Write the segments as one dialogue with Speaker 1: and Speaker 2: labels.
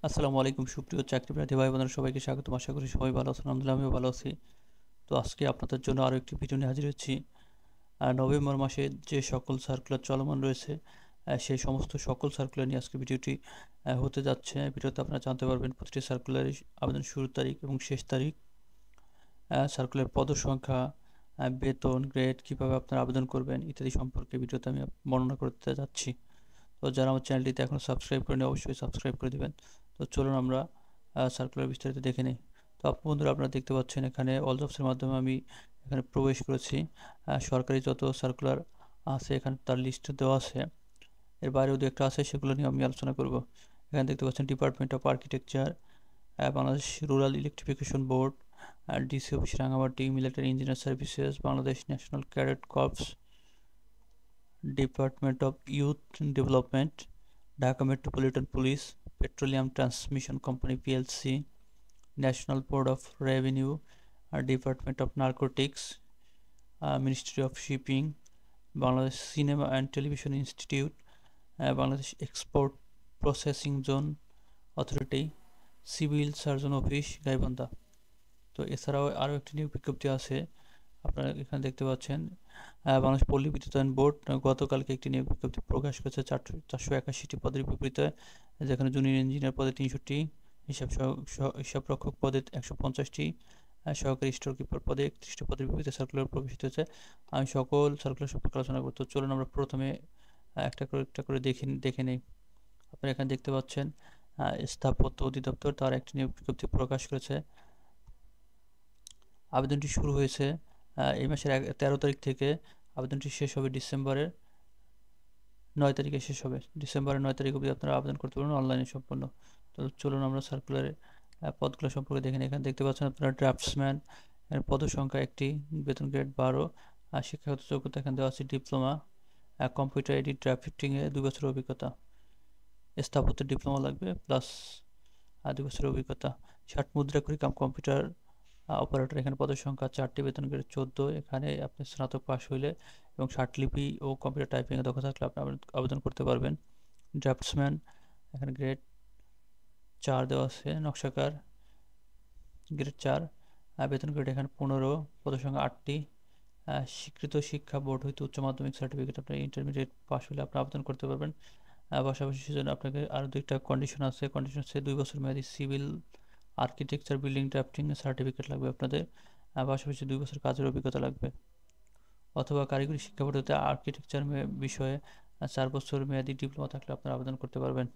Speaker 1: আসসালামু আলাইকুম সুপ্রিয় চাকরি প্রার্থী ভাই বোনেরা, সবাইকে স্বাগতম। আশা করি সবাই ভালো আছেন। আলহামদুলিল্লাহ আমিও ভালো আছি। তো আজকে আপনাদের জন্য আরও একটি ভিডিও নিয়ে হাজির হচ্ছি। নভেম্বর মাসে যে সকল সার্কুলার চলমান রয়েছে, সেই সমস্ত সকল সার্কুলার নিয়ে আজকে ভিডিওটি হতে যাচ্ছে। ভিডিওতে আপনারা জানতে পারবেন প্রতিটি সার্কুলারের আবেদন শুরুর তারিখ এবং শেষ তারিখ, সার্কুলার পদসংখ্যা, বেতন, গ্রেড, কীভাবে আপনারা আবেদন করবেন ইত্যাদি সম্পর্কে ভিডিওতে আমি বর্ণনা করতে যাচ্ছি। তো যারা আমার চ্যানেলটিতে এখনও সাবস্ক্রাইব করেনি অবশ্যই সাবস্ক্রাইব করে দেবেন। তো চলুন আমরা সার্কুলার বিস্তারিত দেখে নিই। তো বন্ধুরা, আপনারা দেখতে পাচ্ছেন এখানে অল জবসের মাধ্যমে আমি এখানে প্রবেশ করেছি। সরকারি যত সার্কুলার আছে এখানে তার লিস্ট দেওয়া আছে। এর বাইরেও দু একটা আছে, সেগুলো নিয়ে আমি আলোচনা করব। এখানে দেখতে পাচ্ছেন department of architecture, Bangladesh rural electrification board, DC office Rangamati, military engineer services, Bangladesh national cadet corps, department of youth development, Dhaka metropolitan police, petroleum transmission company PLC, national board of revenue, department of narcotics, ministry of shipping, Bangladesh cinema and television institute, Bangladesh export processing zone authority, civil surgeon office Gaibandha. তো এছাড়াও আরও একটি নিয়োগ বিজ্ঞপ্তি আছে, আপনারা এখানে দেখতে পাচ্ছেন। বাংলাদেশ পল্লী বিদ্যুতায়ন বোর্ড গতকালকে একটি নিয়োগ বিজ্ঞপ্তি প্রকাশ করেছে 481টি পদের বিপরীতে, যেখানে জুনিয়র ইঞ্জিনিয়ার পদে 300টি, হিসাবরক্ষক পদে 150টি, সহকারী স্টোর কিপার পদে 31টি পদের বিপরীতে সার্কুলার প্রকাশিত হয়েছে। আমি সকল সার্কুলার সম্পর্কে আলোচনা করতে, চলুন আমরা প্রথমে একটা করে দেখে নেই। আপনারা এখানে দেখতে পাচ্ছেন স্থাপত্য অধিদপ্তর তার একটি নিয়োগ বিজ্ঞপ্তি প্রকাশ করেছে। আবেদনটি শুরু হয়েছে এই মাসের 13 তারিখ থেকে। আবেদনটি শেষ হবে ডিসেম্বরের 9 তারিখে শেষ হবে। ডিসেম্বরের 9 তারিখ অবধি আপনারা আবেদন করতে পারবেন, অনলাইনে সম্পূর্ণ। তো চলুন আমরা সার্কুলারের পদগুলো সম্পর্কে দেখে নিই। এখানে দেখতে পাচ্ছেন আপনারা ড্রাফটসম্যান, এর পদ সংখ্যা 1টি, বেতন গ্রেড 12, আর শিক্ষাগত যোগ্যতা এখানে দেওয়া আছে ডিপ্লোমা, কম্পিউটার এডিট ড্রাফটিংয়ে 2 বছরের অভিজ্ঞতা, স্থাপত্যের ডিপ্লোমা লাগবে প্লাস 2 বছরের অভিজ্ঞতা। ষাট মুদ্রা করি কম্পিউটার অপারেটর, এখানে পদের সংখ্যা 4টি, বেতন গ্রেড 14, এখানে আপনি স্নাতক পাস হইলে এবং লিপি ও কম্পিউটার টাইপিংয়ে দক্ষ থাকলে আপনি আবেদন করতে পারবেন। ড্রাফটসম্যান, এখানে গ্রেড 4 দেওয়া আছে, নকশাকার গ্রেড 4, বেতন গ্রেড এখানে 15, পদের সংখ্যা 8টি, স্বীকৃত শিক্ষা বোর্ড হইতে উচ্চ মাধ্যমিক সার্টিফিকেট, আপনার ইন্টারমিডিয়েট পাস হলে আপনি আবেদন করতে পারবেন। পাশাপাশি সেজন্য আপনাকে আরও 2টা কন্ডিশন আছে। কন্ডিশন হচ্ছে 2 বছর মেয়াদি civil architecture building drafting certificate লাগবে আপনাদের, পাশাপাশি 2 বছর কাজের অভিজ্ঞতা লাগবে, অথবা কারিগরি শিক্ষা বোর্ড হতে আর্কিটেকচার বিষয়ে 4 বছর মেয়াদি ডিপ্লোমা থাকলে আপনারা আবেদন করতে পারবেন।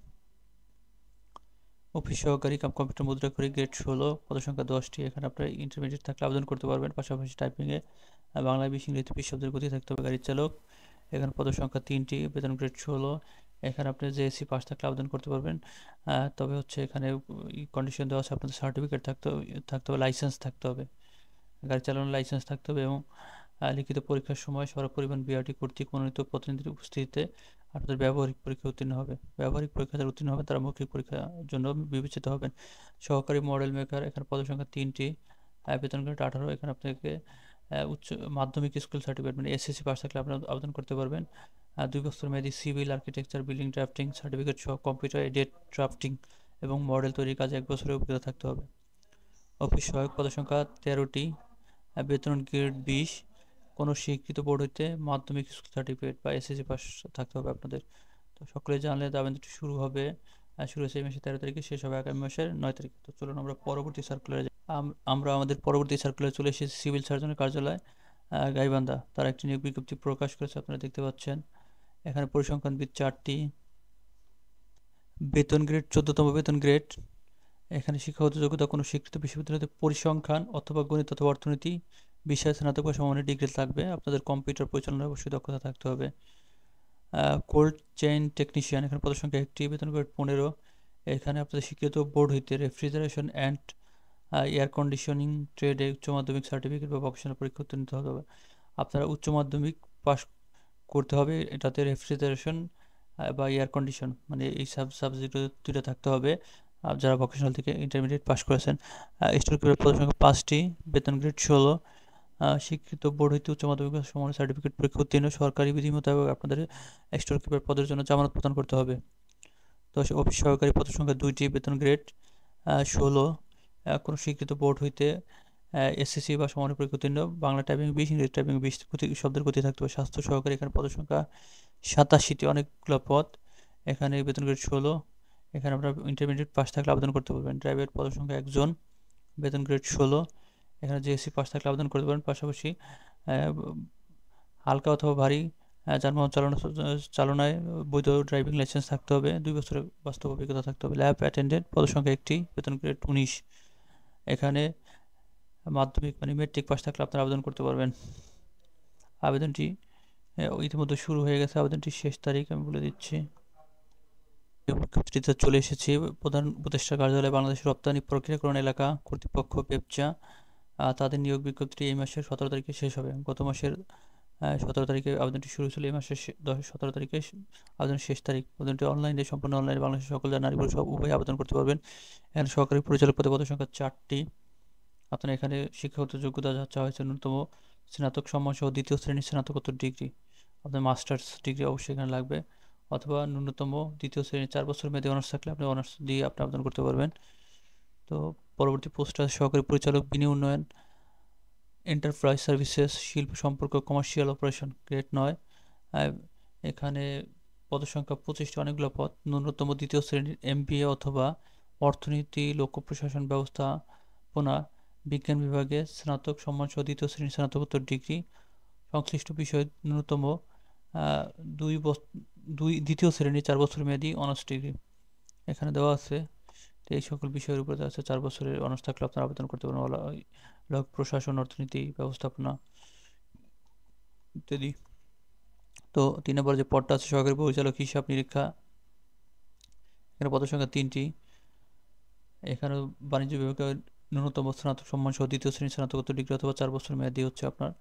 Speaker 1: অফিস সহকারী কম্পিউটার মুদ্রাক্ষরিক গ্রেড 16, পদসংখ্যা 10টি, এখানে আপনারা ইন্টারমিডিয়েট থাকলে আবেদন করতে পারবেন। পাশাপাশি টাইপিংয়ে বাংলা 20 ইংরেজি 20 শব্দের গতি থাকতে হবে। গাড়ি চালক, এখানে পদসংখ্যা 3টি, বেতন গ্রেড 16, এখানে আপনি জেএসসি পাস থাকলে আবেদন করতে পারবেন। তবে হচ্ছে এখানে কন্ডিশন দেওয়া আছে আপনাদের সার্টিফিকেট থাকতে হবে, লাইসেন্স থাকতে হবে, গাড়ি চালানোর লাইসেন্স থাকতে হবে, এবং লিখিত পরীক্ষার সময় সড়ক পরিবহন বিআরটি কর্তৃক মনোনীত প্রতিনিধির উপস্থিতিতে আপনাদের ব্যবহারিক পরীক্ষা উত্তীর্ণ হবে। ব্যবহারিক পরীক্ষা যারা উত্তীর্ণ হবে তারা মৌখিক পরীক্ষার জন্য বিবেচিত হবেন। সহকারী মডেল মেকার, এখানে পদসংখ্যা 3টি, বেতন গ্রেড 18, এখানে আপনাকে উচ্চ মাধ্যমিক স্কুল সার্টিফিকেট মানে এসএসসি পাস থাকলে আপনারা আবেদন করতে পারবেন। 2 বছর মেয়াদি civil architecture building drafting certificate সহ কম্পিউটার এডেড ড্রাফটিং এবং মডেল তৈরির কাজে 1 বছরের অভিজ্ঞতা থাকতে হবে। অফিস সহায়ক পদসংখ্যা 13টি, বেতন গ্রেড 20, কোনো স্বীকৃত বোর্ড হইতে মাধ্যমিক স্কুল সার্টিফিকেট বা এসএসসি পাস থাকতে হবে আপনাদের। তো সকলে জানলে আবেদনটি শুরু হবে, শুরু হয়েছে এই মাসের 13 তারিখে, শেষ হবে আগামী মাসের 9 তারিখে। তো চলুন আমরা পরবর্তী সার্কুলারে আমরা আমাদের পরবর্তী সার্কুলারে চলে এসেছি। সিভিল সার্জনের কার্যালয় গাইবান্ধা তারা একটি নিয়োগ বিজ্ঞপ্তি প্রকাশ করেছে, আপনারা দেখতে পাচ্ছেন। এখানে পরিসংখ্যানবিদ 4টি, বেতন গ্রেড 14তম বেতন গ্রেড, এখানে শিক্ষাগত যোগ্যতা কোনো স্বীকৃত বিশ্ববিদ্যালয়তে পরিসংখ্যান অথবা গণিত অথবা অর্থনীতি বিষয়ে স্নাতক বা সমমানের ডিগ্রি লাগবে। আপনাদের কম্পিউটার পরিচালনায় অবশ্যই দক্ষতা থাকতে হবে। কোল্ড চেইন টেকনিশিয়ান, এখানে পদসংখ্যা 1টি, বেতন গ্রেড 15, এখানে আপনাদের স্বীকৃত বোর্ড হইতে রেফ্রিজারেশন অ্যান্ড এয়ার কন্ডিশনিং ট্রেডে উচ্চ মাধ্যমিক সার্টিফিকেট বা ভোকেশনাল পরীক্ষা উত্তীর্ণ হতে হবে। আপনারা উচ্চ মাধ্যমিক পাস করতে হবে, এটাতে রেফ্রিজারেশন বা এয়ার কন্ডিশন মানে এই সাবজেক্ট দুটো থাকতে হবে যারা ভোকেশনাল থেকে ইন্টারমিডিয়েট পাস করেছেন। স্টোর কিপার পদসংখ্যা 5টি, বেতন গ্রেড 16, স্বীকৃত বোর্ড হইতে উচ্চ মাধ্যমিক সমান সার্টিফিকেট পরীক্ষা উত্তীর্ণ, সরকারি বিধি মোতাবেক আপনাদের স্টোর কিপার পদের জন্য জামানত প্রদান করতে হবে। 10 অফিস সহকারী পদ সংখ্যা 2টি, বেতন গ্রেড 16। কোনো স্বীকৃত বোর্ড হইতে এসএসসি বা সমানের পরীক্ষা উত্তীর্ণ, বাংলা টাইপিং 20, ইংরেজি টাইপিং 20 শব্দের গতি থাকতে হবে। স্বাস্থ্য সহকারী এখানে পদ সংখ্যা 87টি, অনেকগুলো পদ। এখানে বেতন গ্রেড 16। এখানে আপনার ইন্টারমিডিয়েট পাস থাকলে আবেদন করতে পারবেন। ড্রাইভার পদ সংখ্যা 1 জন, বেতন গ্রেড 16। এখানে জিএসসি পাস থাকলে আবেদন করতে পারেন। পাশাপাশি হালকা অথবা ভারী যানবাহন চালনায় বৈধ ড্রাইভিং লাইসেন্স থাকতে হবে। 2 বছরের বাস্তব অভিজ্ঞতা থাকতে হবে। ল্যাব অ্যাটেন্ডেন্ট পদ সংখ্যা 1টি, বেতন গ্রেড 19। এখানে মাধ্যমিক মানে মেট্রিক পাস থাকলে আপনারা আবেদন করতে পারবেন। আবেদনটি ইতিমধ্যে শুরু হয়ে গেছে। আবেদনটির শেষ তারিখ আমি বলে দিচ্ছি। বিজ্ঞপ্তিতে চলে এসেছি। প্রধান উপদেষ্টা কার্যালয়, বাংলাদেশ রপ্তানি প্রক্রিয়াকরণ এলাকা কর্তৃপক্ষ, বেপচা। তাদের নিয়োগ বিজ্ঞপ্তি এই মাসের 17 তারিখে শেষ হবে। গত মাসের 17 তারিখে আবেদনটি শুরু ছিল। এই মাসের 17 তারিখে আবেদনের শেষ তারিখ। আবেদনটি অনলাইনে, সম্পূর্ণ অনলাইনে, বাংলাদেশের সকল নারী পুরুষ উভয় আবেদন করতে পারবেন। এখানে সহকারী পরিচালক পদে পদ সংখ্যা 4টি। আপনার এখানে শিক্ষাগত যোগ্যতা যা চাওয়া হয়েছে ন্যূনতম স্নাতক সম্মান সহ 2য় শ্রেণীর স্নাতকোত্তর ডিগ্রি, আপনার মাস্টার্স ডিগ্রি অবশ্যই এখানে লাগবে, অথবা ন্যূনতম 2য় শ্রেণীর 4 বছর মেয়াদী অনার্স থাকলে আপনি অনার্স দিয়ে আপনি আবেদন করতে পারবেন। তো পরবর্তী পোস্ট আছে সহকারী পরিচালক, বিনি উন্নয়ন, এন্টারপ্রাইজ সার্ভিসেস, শিল্প সম্পর্ক, কমার্শিয়াল অপারেশন, গ্রেড 9। এখানে পদ সংখ্যা 25টি, অনেকগুলো পদ। ন্যূনতম 2য় শ্রেণীর MBA অথবা অর্থনীতি, লোক প্রশাসন ব্যবস্থাপনা বিজ্ঞান বিভাগে স্নাতক সম্মান সহ 2য় শ্রেণীর স্নাতকোত্তর ডিগ্রি, সংশ্লিষ্ট বিষয়ে ন্যূনতম 2য় শ্রেণীর 4 বছর মেয়াদী অনার্স ডিগ্রি এখানে দেওয়া আছে। তো এই সকল বিষয়ের উপরে আছে 4 বছরের অনার্স থাকলে আপনারা আবেদন করতে পারেন। লোক প্রশাসন, অর্থনীতি, ব্যবস্থাপনা ইত্যাদি। তো 3 নম্বর যে পদটা আছে সহকারী পরিচালক হিসাব নিরীক্ষা, এখানে পদ সংখ্যা 3টি। এখানে বাণিজ্য বিভাগে ন্যূনতম স্নাতক সম্মান সহ 2য় শ্রেণীর স্নাতকোত্তর ডিগ্রি অথবা 4 বছর মেয়াদী হচ্ছে আপনার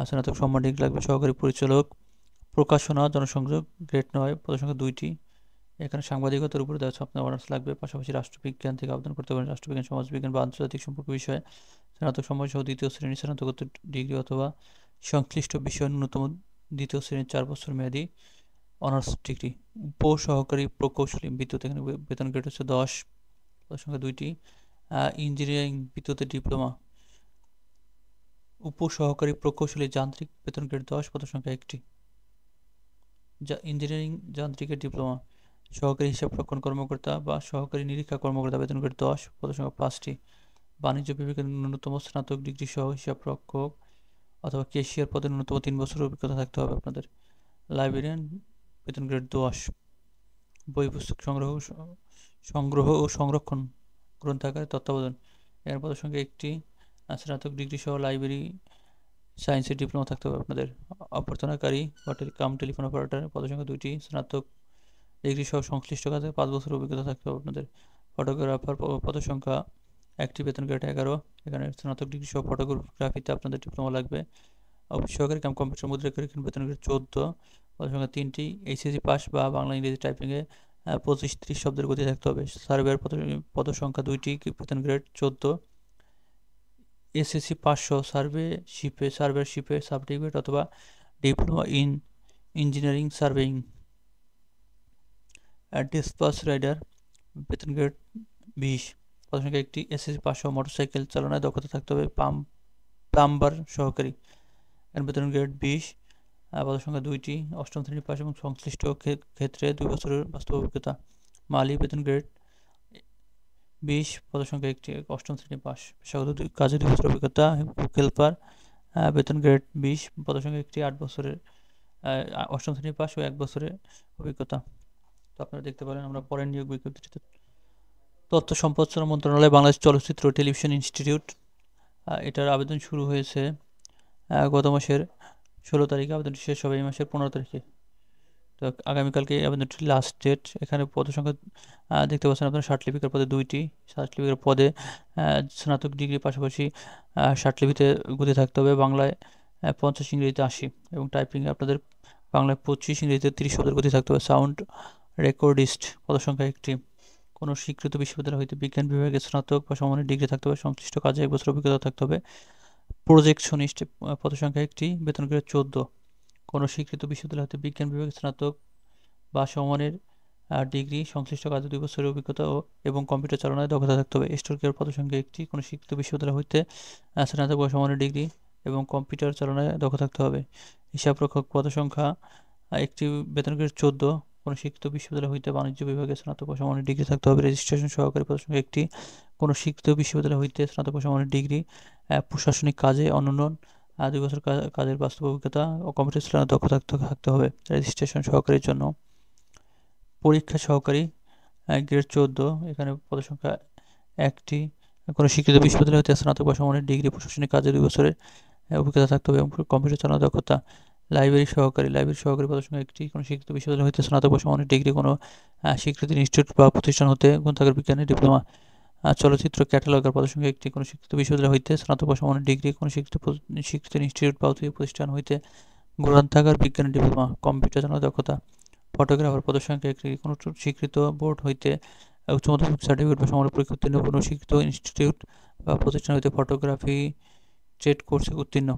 Speaker 1: স্নাতক সম্মান ডিগ্রি লাগবে। সহকারী পরিচালক প্রকাশনা জনসংযোগ, গ্রেড 9, পদ সংখ্যা 2টি। এখানে সাংবাদিকতার উপরে দেওয়া আছে, আপনার অনার্স লাগবে। পাশাপাশি রাষ্ট্রবিজ্ঞান থেকে আবেদন করতে পারেন। রাষ্ট্রবিজ্ঞান, সমাজবিজ্ঞান বা আন্তর্জাতিক সম্পর্ক বিষয়ে স্নাতক সম্মান সহ 2য় শ্রেণীর স্নাতকোত্তর ডিগ্রি অথবা সংশ্লিষ্ট বিষয়ে ন্যূনতম 2য় শ্রেণীর 4 বছর মেয়াদী অনার্স ডিগ্রি। উপসহকারী প্রকৌশলী বিদ্যুৎ, এখানে বেতন গ্রেড হচ্ছে 10, পদ সংখ্যা 2টি। ইঞ্জিনিয়ারিং বিদ্যুতের ডিপ্লোমা, উপসহকারী প্রকৌশলী যান্ত্রিক, বেতন গ্রেড 10, পদ সংখ্যা 1টি। ইঞ্জিনিয়ারিং যান্ত্রিকের ডিপ্লোমা, সহকারী হিসাবরক্ষণ কর্মকর্তা বা সহকারী নিরীক্ষা কর্মকর্তা, বেতন গ্রেড 10, পদ সংখ্যা 5টি। বাণিজ্য বিভাগের ন্যূনতম স্নাতক ডিগ্রি সহ হিসাবরক্ষক অথবা ক্যাশিয়ার পদে ন্যূনতম 3 বছরের অভিজ্ঞতা থাকতে হবে আপনাদের। লাইব্রেরিয়ান, বেতন গ্রেড 10। বই পুস্তক সংগ্রহ ও সংরক্ষণ, গ্রন্থাগারের তত্ত্বাবধান, এর পদ সংখ্যা 1টি। স্নাতক ডিগ্রি সহ লাইব্রেরি সায়েন্সের ডিপ্লোমা থাকতে হবে আপনাদের। অভ্যর্থনাকারী বা টেলিফোন অপারেটর, পদ সংখ্যা 2টি। স্নাতক ডিগ্রি সহ সংশ্লিষ্ট কাজে 5 বছরের অভিজ্ঞতা থাকতে হবে আপনাদের। ফটোগ্রাফার পদ সংখ্যা 1টি, বেতন গ্রেড 11। এখানে স্নাতক ডিগ্রি সহ ফটোগ্রাফিতে আপনাদের ডিপ্লোমা লাগবে। অফিস সহকারী কম্পিউটার মুদ্রাকারী, বেতন গ্রেড 14, পদ সংখ্যা 3টি। এইচএসসি পাস বা বাংলা ইংরেজি টাইপিংয়ে 25-30 শব্দের গতি থাকতে হবে। সার্ভেয়ার পদ সংখ্যা 2টি, বেতন গ্রেড 14। এসএসসি পাস সহ সার্ভেয়ারশিপে সার্টিফিকেট অথবা diploma in engineering surveying. Dispatch rider, বেতন গ্রেড 20, পদ সংখ্যা 1টি। এসএসসি পাস সহ মোটরসাইকেল চালনায় দক্ষতা থাকতে হবে। প্লাম্বার সহকারী, এর বেতন গ্রেড 20, পদ সংখ্যা 2টি। 8ম শ্রেণী পাস এবং সংশ্লিষ্ট ক্ষেত্রে 2 বছরের বাস্তব অভিজ্ঞতা। মালি, বেতন গ্রেড 20, পদ সংখ্যা 1টি, 8ম শ্রেণী পাস, পেশাগত কাজে 2 বছরের অভিজ্ঞতা। হেল্পার, বেতন গ্রেড 20, পদ সংখ্যা 1টি, 8 বছরের 8ম শ্রেণী পাস ও 1 বছরের অভিজ্ঞতা। তো আপনারা দেখতে পারেন আমরা পরের নিয়োগ বিজ্ঞপ্তিতে তথ্য সম্প্রচার মন্ত্রণালয়, বাংলাদেশ চলচ্চিত্র ও টেলিভিশন ইনস্টিটিউট, এটার আবেদন শুরু হয়েছে গত মাসের 16 তারিখে, আবেদনটি শেষ হবে এই মাসের 15 তারিখে। তো আগামীকালকে আবেদনটির লাস্ট ডেট। এখানে পদ সংখ্যা দেখতে পাচ্ছেন আপনার ষাটলিপিকার পদে 2টি। ষাটলিপিকার পদে স্নাতক ডিগ্রির পাশাপাশি ষাটলিপিতে গতি থাকতে হবে। বাংলায় 50, ইংরেজিতে 80 এবং টাইপিংয়ে আপনাদের বাংলায় 25, ইংরেজিতে 30 শব্দের গতি থাকতে হবে। সাউন্ড রেকর্ডিস্ট, পদ সংখ্যা 1টি। কোনো স্বীকৃত বিশ্ববিদ্যালয় হইতে বিজ্ঞান বিভাগে স্নাতক বা সমমানের ডিগ্রি থাকতে হবে। সংশ্লিষ্ট কাজে 1 বছর অভিজ্ঞতা থাকতে হবে। প্রজেকশনিস্ট, পদ সংখ্যা 1টি, বেতন গ্রেড 14। কোনো স্বীকৃত বিশ্ববিদ্যালয় হতে বিজ্ঞান বিভাগে স্নাতক বা সমমানের ডিগ্রি, সংশ্লিষ্ট কাজে 2 বছরের অভিজ্ঞতা এবং কম্পিউটার চালনায় দক্ষতা থাকতে হবে। স্টোর কিপার পদসংখ্যা 1টি, কোনো শিক্ষিত বিশ্ববিদ্যালয় হইতে স্নাতক বা সমমানের ডিগ্রি এবং কম্পিউটার চালনায় দক্ষ থাকতে হবে। হিসাবরক্ষক পদসংখ্যা 1টি, বেতন গ্রেড 14, কোনো শিক্ষিত বিশ্ববিদ্যালয় হইতে বাণিজ্য বিভাগে স্নাতক বা সমমানের ডিগ্রি থাকতে হবে। রেজিস্ট্রেশন সহকারী পদসংখ্যা 1টি, কোনো শিক্ষিত বিশ্ববিদ্যালয় হইতে স্নাতক বা সমমানের ডিগ্রি, প্রশাসনিক কাজে অনন্য 2 বছর কাজের বাস্তব অভিজ্ঞতা ও কম্পিউটার চালনায় দক্ষ থাকতে হবে রেজিস্ট্রেশন সহকারীর জন্য। পরীক্ষা সহকারী গ্রেড 14, এখানে পদসংখ্যা 1টি, কোনো শিক্ষিত বিশ্ববিদ্যালয় হতে স্নাতক বা সমমানের ডিগ্রি, প্রশাসনিক কাজে 2 বছরের অভিজ্ঞতা থাকতে হবে এবং কম্পিউটার চালানোর দক্ষতা। লাইব্রেরি সহকারী পদসংখ্যা 1টি, কোনো শিক্ষিত বিশ্ববিদ্যালয় হতে স্নাতক বা সমমানের ডিগ্রি, কোনো স্বীকৃত ইনস্টিটিউট বা প্রতিষ্ঠান হতে গ্রন্থাগার বিজ্ঞানে ডিপ্লোমা। চলচ্চিত্র ক্যাটালগার পদসংখ্যা 1টি, কোনো শিক্ষিত বিশ্ববিদ্যালয় হইতে স্নাতক বা সমমানের ডিগ্রি, কোনো স্বীকৃত ইনস্টিটিউট বা প্রতিষ্ঠান হইতে গ্রন্থাগার বিজ্ঞানে ডিপ্লোমা। কম্পিউটার চালানোর দক্ষতা। ফটোগ্রাফার পদসংখ্যা 1টি, কোনো স্বীকৃত বোর্ড হইতে উচ্চ মাধ্যমিক সার্টিফিকেট বা সমমানের পরীক্ষা উত্তীর্ণ, কোনো শিক্ষিত ইনস্টিটিউট বা প্রতিষ্ঠান হইতে ফটোগ্রাফি ট্রেড কোর্সে উত্তীর্ণ।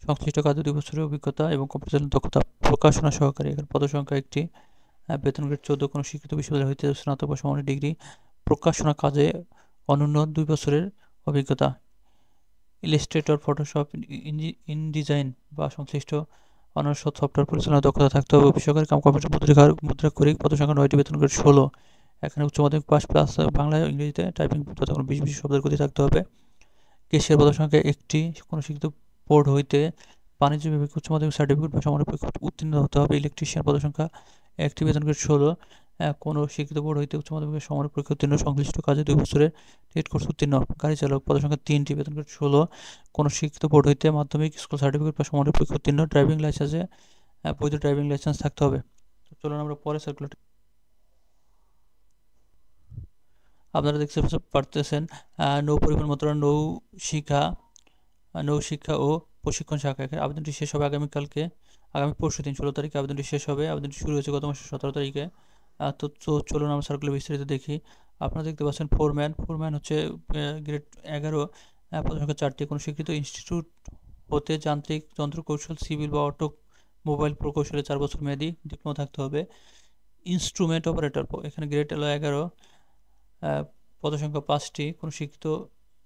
Speaker 1: সংশ্লিষ্ট কাজে 2 বছরের অভিজ্ঞতা এবং কম্পিউটার চালনার দক্ষতা। প্রকাশনা সহকারী, এখানে পদসংখ্যা 1টি, বেতন গ্রেড 14, কোনো শিক্ষিত বিশ্ববিদ্যালয় হইতে স্নাতক বা সমমানের ডিগ্রি, প্রকাশনা কাজে অনন্য 2 বছরের অভিজ্ঞতা। ইলাস্ট্রেটর, ফটোশপ, ইনডিজাইন বা সংশ্লিষ্ট অন্যান্য সফটওয়্যার পরিচালনার দক্ষতা থাকতে হবে। অফিসকারী কম্পিউটার মুদ্রাক্ষরিক পদসংখ্যা 9টি, বেতন গ্রেড 16, এখানে উচ্চ মাধ্যমিক পাস প্লাস বাংলা ইংরেজিতে টাইপিং তথা কোনো 20 শব্দের গতি থাকতে হবে। কেশিয়ার পদসংখ্যা 1টি, কোনো শিক্ষিত বোর্ড হইতে বাণিজ্য বিভাগে উচ্চ মাধ্যমিক সার্টিফিকেট বা সমমানের পরীক্ষা উত্তীর্ণ হতে হবে। ইলেকট্রিশিয়ান পদসংখ্যা 1টি, বেতন গ্রেড 16, কোনো শিক্ষিত বোর্ড হইতে উচ্চ মাধ্যমিক সমমানের পরীক্ষা উত্তীর্ণ, সংশ্লিষ্ট কাজে 2 বছরের ট্রেড কোর্স উত্তীর্ণ। গাড়ি চালক পদসংখ্যা 3টি, বেতন গ্রেড 16, কোনো শিক্ষিত বোর্ড হইতে মাধ্যমিক স্কুল সার্টিফিকেট বা সমমানের পরীক্ষা উত্তীর্ণ, ড্রাইভিং লাইসেন্সে বৈধ ড্রাইভিং লাইসেন্স থাকতে হবে। তো চলুন আমরা পরে সার্কুলার। আপনারা দেখতে পারতেছেন নৌ পরিবহন মন্ত্রণালয় নৌশিক্ষা ও প্রশিক্ষণ শাখা। আবেদনটি শেষ হবে আগামী পরশুদিন 16 তারিখে আবেদনটি শেষ হবে। আবেদনটি শুরু হয়েছে গত মাসের 17 তারিখে। তো চলুন আমরা সার্কুলার বিস্তারিত দেখি। আপনারা দেখতে পাচ্ছেন ফোরম্যান হচ্ছে গ্রেড 11, পদসংখ্যা 4টি, কোনো স্বীকৃত ইনস্টিটিউট হতে যান্ত্রিক যন্ত্রকৌশল, সিভিল বা অটোমোবাইল প্রকৌশলে 4 বছর মেয়াদি ডিপ্লোমা থাকতে হবে। ইনস্ট্রুমেন্ট অপারেটর, এখানে গ্রেড 11, পদসংখ্যা 5টি, কোনো শিক্ষিত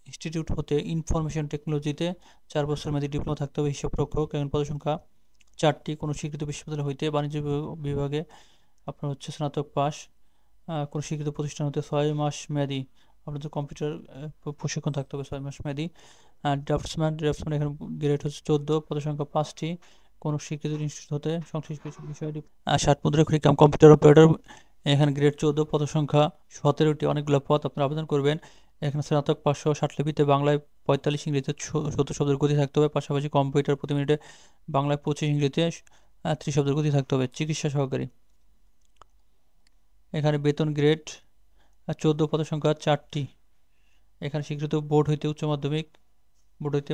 Speaker 1: ইনস্টিটিউট হতে ইনফরমেশন টেকনোলজিতে 4 বছর মেয়াদি ডিপ্লোমা থাকতে হবে। হিসাবরক্ষক, এখন পদসংখ্যা 4টি, কোনো স্বীকৃত বিশ্ববিদ্যালয় হইতে বাণিজ্য বিভাগে আপনার হচ্ছে স্নাতক পাস, কোনো স্বীকৃত প্রতিষ্ঠান হতে 6 মাস মেয়াদি আপনাদের কম্পিউটার প্রশিক্ষণ থাকতে হবে 6 মাস মেয়াদি। ড্রাফটসম্যান এখানে গ্রেড হচ্ছে 14, পদসংখ্যা 5টি, কোনো স্বীকৃত ইনস্টিটিউট হতে সংশ্লিষ্ট বিষয়টি। 60 মুদ্রাক্ষরিক কম্পিউটার অপারেটর, এখানে গ্রেড 14, পদসংখ্যা 17টি, অনেকগুলো পদ আপনারা আবেদন করবেন। এখানে স্নাতক 560 লিপিতে বাংলায় 45, ইংরেজিতে 70 শব্দের গতি থাকতে হবে। পাশাপাশি কম্পিউটার প্রতি মিনিটে বাংলায় 25, ইংরেজিতে 30 শব্দের গতি থাকতে হবে। চিকিৎসা সহকারী, এখানে বেতন গ্রেড 14, পদসংখ্যা 4টি, এখানে স্বীকৃত বোর্ড হইতে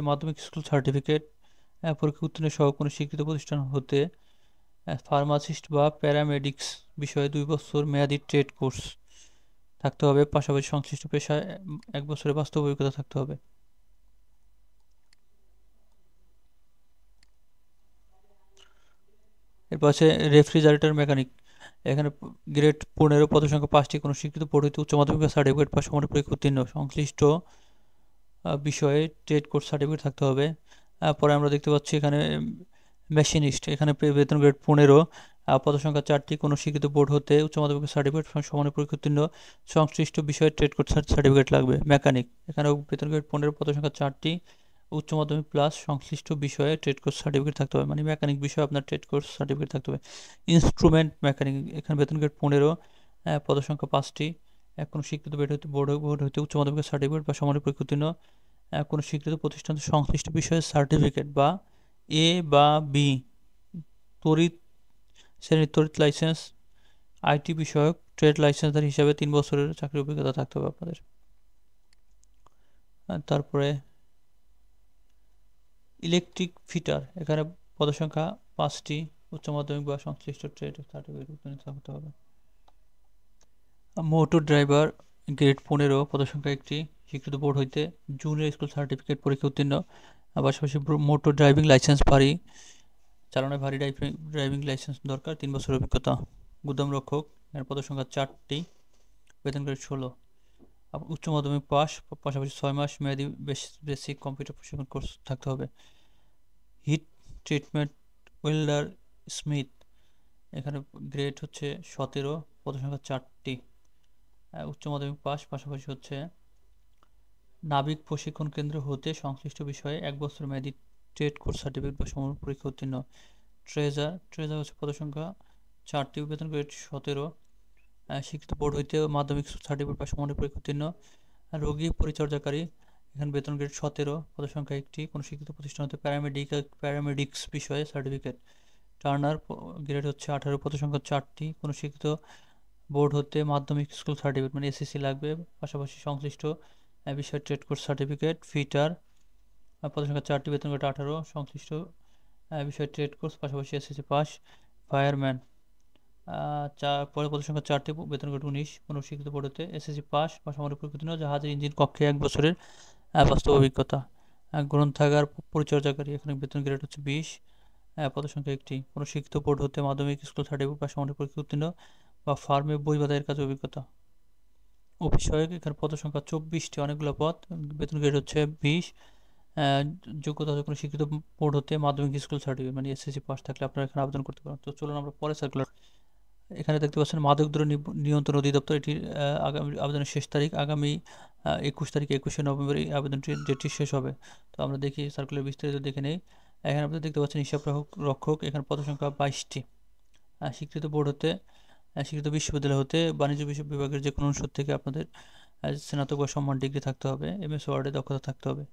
Speaker 1: মাধ্যমিক স্কুল সার্টিফিকেট পরীক্ষা উত্তীর্ণ সহ কোনো স্বীকৃত প্রতিষ্ঠান হতে ফার্মাসিস্ট বা প্যারামেডিক্স বিষয়ে 2 বছর মেয়াদি ট্রেড কোর্স থাকতে হবে। পাশাপাশি সংশ্লিষ্ট পেশায় 1 বছরের বাস্তব অভিজ্ঞতা থাকতে হবে। এরপর আছে রেফ্রিজারেটর মেকানিক, এখানে গ্রেড 15, পদসংখ্যা 5টি, কোনো স্বীকৃত বোর্ড হইতে উচ্চ মাধ্যমিক সার্টিফিকেট বা সমমানের পরীক্ষা উত্তীর্ণ, সংশ্লিষ্ট বিষয়ে ট্রেড কোর্স সার্টিফিকেট থাকতে হবে। পরে আমরা দেখতে পাচ্ছি এখানে মেশিনিস্ট, এখানে বেতন গ্রেড 15, পদসংখ্যা 4টি, কোনো স্বীকৃত বোর্ড হতে উচ্চ মাধ্যমিক সার্টিফিকেট সমানের পরীক্ষা উত্তীর্ণ, সংশ্লিষ্ট বিষয়ে ট্রেড কোর্স সার্টিফিকেট লাগবে। মেকানিক, এখানেও বেতন গ্রেড 15, পদসংখ্যা 4টি, উচ্চ মাধ্যমিক প্লাস সংশ্লিষ্ট বিষয়ে ট্রেড কোর্স সার্টিফিকেট থাকতে হবে, মানে মেকানিক বিষয়ে আপনার ট্রেড কোর্স সার্টিফিকেট থাকতে হবে। ইনস্ট্রুমেন্ট মেকানিক, এখানে বেতন গ্রেড 15, পদসংখ্যা 5টি, কোনো স্বীকৃত বোর্ড হইতে উচ্চ মাধ্যমিক সার্টিফিকেট বা সমানের পরীক্ষা উত্তীর্ণ, কোনো স্বীকৃত প্রতিষ্ঠান সংশ্লিষ্ট বিষয়ে সার্টিফিকেট বা এ বা বি তড়িৎ লাইসেন্স, আইটি বিষয়ক ট্রেড লাইসেন্সদার হিসাবে 3 বছরের চাকরির অভিজ্ঞতা থাকতে হবে আপনাদের। তারপরে ইলেকট্রিক ফিটার, এখানে পদসংখ্যা 5টি, উচ্চ মাধ্যমিক বা সংশ্লিষ্ট ট্রেড সার্টিফিকেট উত্তীর্ণ থাকতে হবে। মোটর ড্রাইভার গ্রেড 15, পদসংখ্যা 1টি, স্বীকৃত বোর্ড হইতে জুনিয়র স্কুল সার্টিফিকেট পরীক্ষা উত্তীর্ণ, পাশাপাশি মোটর ড্রাইভিং লাইসেন্স চালানোর ভারী ড্রাইভিং লাইসেন্স দরকার, 3 বছরের অভিজ্ঞতা। গুদাম রক্ষক, এখানে পদ সংখ্যা 4টি, বেতন গ্রেড 16। উচ্চ মাধ্যমিক পাস, পাশাপাশি 6 মাস মেয়াদি বেসিক কম্পিউটার প্রশিক্ষণ কোর্স থাকতে হবে। হিট ট্রিটমেন্ট ওয়েল্ডার স্মিথ, এখানে গ্রেড হচ্ছে 17, পদ সংখ্যা 4টি, উচ্চ মাধ্যমিক পাস, পাশাপাশি হচ্ছে নাবিক প্রশিক্ষণ কেন্দ্র হতে সংশ্লিষ্ট বিষয়ে 1 বছর মেয়াদি ট্রেড কোর্স সার্টিফিকেট বা সমমান পরীক্ষা উত্তীর্ণ। ট্রেজার হচ্ছে পদ সংখ্যা 4টি, বেতন গ্রেড 17, শিক্ষিত বোর্ড হইতে মাধ্যমিক সার্টিফিকেট বা সমানের পরীক্ষা উত্তীর্ণ। রোগী পরিচর্যাকারী, এখানে বেতন গ্রেড 17, পদ সংখ্যা 1টি, কোনো শিক্ষিত প্রতিষ্ঠান হতে প্যারামেডিক্স বিষয়ে সার্টিফিকেট। টার্নার, গ্রেড হচ্ছে 18, পদ সংখ্যা 4টি, কোনো শিক্ষিত বোর্ড হতে মাধ্যমিক স্কুল সার্টিফিকেট মানে এসএসসি লাগবে, পাশাপাশি সংশ্লিষ্ট বিষয় ট্রেড কোর্স সার্টিফিকেট। ফিটার, পদ সংখ্যা 4টি, বেতন গ্রেড 18, সংশ্লিষ্ট বিষয় ট্রেড কোর্স, পাশাপাশি এসএসসি পাস। ফায়ারম্যান, পরে পদ সংখ্যা 4টি, বেতন গ্রেড 19, কোনো শিক্ষিত বোর্ড হতে এসএসসি পাস বা সমান পরীক্ষা, জাহাজের ইঞ্জিন কক্ষে 1 বছরের বাস্তব অভিজ্ঞতা। গ্রন্থাগার পরিচর্যাকারী, এখানে বেতন গ্রেড হচ্ছে 20, পদ সংখ্যা 1টি, কোনো শিক্ষিত বোর্ড হতে মাধ্যমিক স্কুল সার্টিফিকেট বা সমান পরীক্ষা উত্তীর্ণ বা ফার্মে বই বাঁধাইয়ের কাজে অভিজ্ঞতা। অফিস সহায়ক, এখানে পদ সংখ্যা 24টি, অনেকগুলো পদ, বেতন গ্রেড হচ্ছে 20, যোগ্যতা হচ্ছে কোনো শিক্ষিত বোর্ড হতে মাধ্যমিক স্কুল সার্টিফিকেট মানে এসএসসি পাস থাকলে আপনারা এখানে আবেদন করতে পারেন। তো চলুন আমরা পরে সার্কুলার। এখানে দেখতে পাচ্ছেন মাদকদ্রব্য নিয়ন্ত্রণ অধিদপ্তর, এটির আগামী আবেদনের শেষ তারিখ আগামী 21 তারিখ, 21শে নভেম্বর এই আবেদনটি ডেটটি শেষ হবে। তো আমরা দেখি সার্কুলার বিস্তারিত দেখে নেই। এখানে আপনারা দেখতে পাচ্ছেন হিসাব রক্ষক, এখানে পদ সংখ্যা 22টি, স্বীকৃত বোর্ড হতে স্বীকৃত বিশ্ববিদ্যালয় হতে বাণিজ্য বিভাগের যে কোনো অনুষদ থেকে আপনাদের স্নাতক বা সম্মান ডিগ্রি থাকতে হবে, এমএস ওয়ার্ডে দক্ষতা থাকতে হবে।